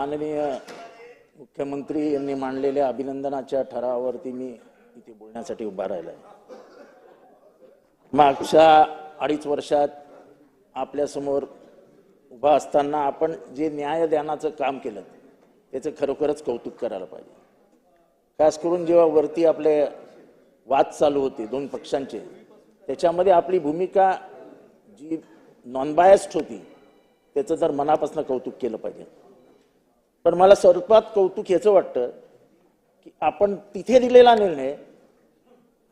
माननीय मुख्यमंत्री यांनी मांडलेल्या अभिनंदनाच्या ठरावावरती मी इथे बोलण्यासाठी उभा राहिलो आहे। मागच्या 2.5 वर्षात आपल्या समोर उभा असताना आपण जे न्यायदानाचं काम केलं त्याचं खरोखरच कौतुक करायला पाहिजे। खास करून जेव्हा वरती आपले वाद चालू होते दोन पक्षांचे, त्याच्यामध्ये आपली भूमिका जी नॉन बायस्ड होती त्याचं जर मनापासून कौतुक केलं पाहिजे। पण मला सर्वात कौतुक याचं वाटतं की आपण तिथे दिलेला निर्णय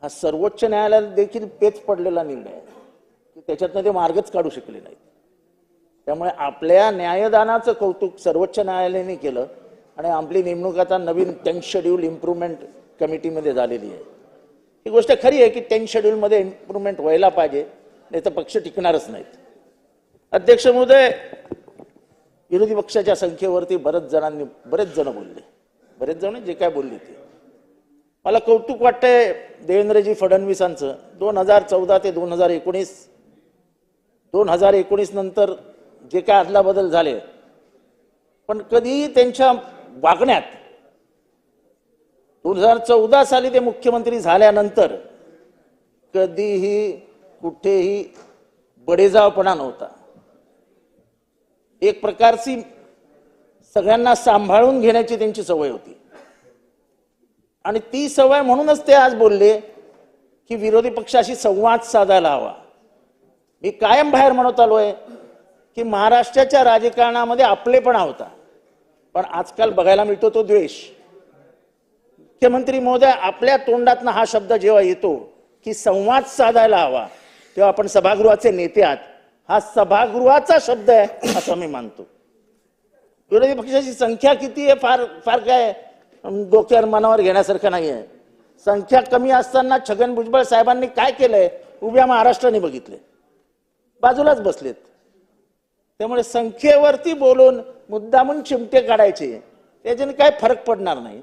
हा सर्वोच्च न्यायालयात देखील पेच पडलेला निर्णय आहे की त्याच्यातनं ते मार्गच काढू शकले नाहीत। त्यामुळे आपल्या न्यायदानाचं कौतुक सर्वोच्च न्यायालयाने केलं आणि आपली नेमणूक आता नवीन 10th शेड्यूल इम्प्रूव्हमेंट कमिटीमध्ये झालेली आहे। ही गोष्ट खरी आहे की 10th शेड्यूलमध्ये इम्प्रूव्हमेंट व्हायला पाहिजे, नाही तर पक्ष टिकणारच नाहीत। अध्यक्ष महोदय, विरोधी पक्षाच्या संख्येवरती बरेच जण बोलले, बरेच जण जे काय बोलले ते मला कौतुक वाटतंय। देवेंद्रजी फडणवीसांचं 2014 ते 2019 नंतर जे काय अदला बदल झाले, पण कधी त्यांच्या वागण्यात 2014 साली ते मुख्यमंत्री झाल्यानंतर कधीही कुठेही बडेजावपणा नव्हता। एक प्रकारची सगळ्यांना सांभाळून घेण्याची त्यांची सवय होती आणि ती सवय म्हणूनच ते आज बोलले की विरोधी पक्षाशी संवाद साधायला हवा। मी कायम बाहेर म्हणत आलोय की महाराष्ट्राच्या राजकारणामध्ये आपलेपणा होता, पण आजकाल बघायला मिळतो तो द्वेष। मुख्यमंत्री महोदय, आपल्या तोंडातनं हा शब्द जेव्हा येतो की संवाद साधायला हवा, तेव्हा आपण सभागृहाचे नेते आहात, हा सभागृहाचा शब्द आहे असं मी मानतो। विरोधी पक्षाची संख्या किती आहे फार काय डोक्यावर मनावर घेण्यासारखं नाही आहे। संख्या कमी असताना छगन भुजबळ साहेबांनी काय केलंय उभ्या महाराष्ट्राने बघितले, बाजूलाच बसलेत। त्यामुळे संख्येवरती बोलून मुद्दामून चिमटे काढायचे त्याच्याने काय फरक पडणार नाही।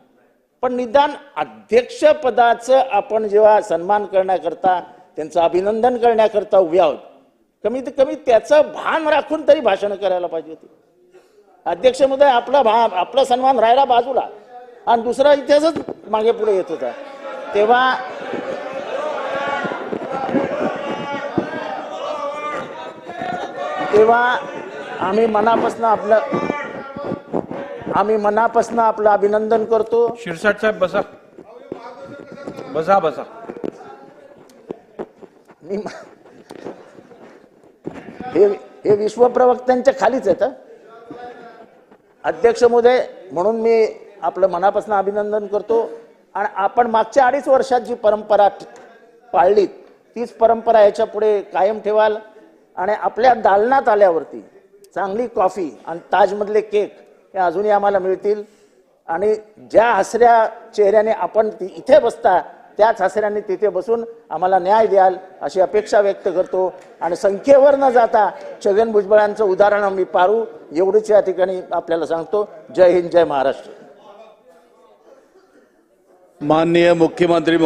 पण निदान अध्यक्षपदाचं आपण जेव्हा सन्मान करण्याकरता, त्यांचं अभिनंदन करण्याकरता उभे आहोत, कमीत कमी त्याचं भान राखून तरी भाषण करायला पाहिजे होती। अध्यक्ष महोदय, आपला सन्मान राहिला बाजूला आणि दुसरा इतिहासच मागे पुढे येत होता। तेव्हा आम्ही मनापासून आपलं अभिनंदन करतो। शिरसाट साहेब बसा बसा बसा। हे विश्वप्रवक्त्यांच्या खालीच आहेत। अध्यक्ष महोदय, म्हणून मी आपलं मनापासून अभिनंदन करतो। आणि आपण मागच्या 2.5 वर्षात जी परंपरा पाळली तीच परंपरा याच्या पुढे कायम ठेवाल। आणि आपल्या दालनात आल्यावरती चांगली कॉफी आणि ताजमधले केक हे अजूनही आम्हाला मिळतील। आणि ज्या हसऱ्या चेहऱ्याने आपण इथे बसता त्याच हसऱ्यांनी तिथे बसून आम्हाला न्याय द्याल अशी अपेक्षा व्यक्त करतो। आणि संख्येवर न जाता छगन भुजबळांचं उदाहरण आम्ही पारू एवढीच या ठिकाणी आपल्याला सांगतो। जय हिंद, जय महाराष्ट्र। माननीय मुख्यमंत्री